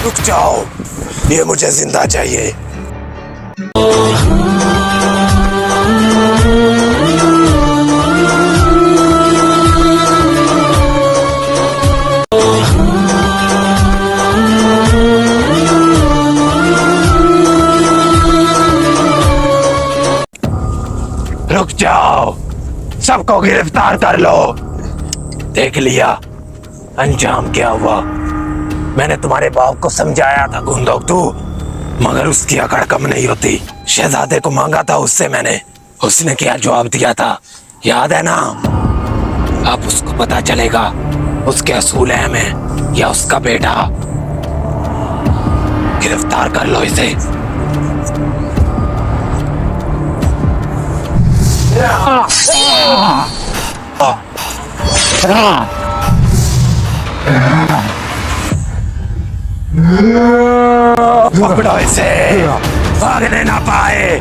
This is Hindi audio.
रुक जाओ, ये मुझे जिंदा चाहिए। रुक जाओ, सबको गिरफ्तार कर लो। देख लिया अंजाम क्या हुआ। मैंने तुम्हारे बाप को समझाया था गुंदोक्तू, मगर उसकी अकड़ कम नहीं होती। शहजादे को मांगा था उससे मैंने, उसने क्या जवाब दिया था याद है ना? अब उसको पता चलेगा उसके असूल है हमें या उसका बेटा। गिरफ्तार कर लो इसे। पकड़ो इसे, भागने ना पाए।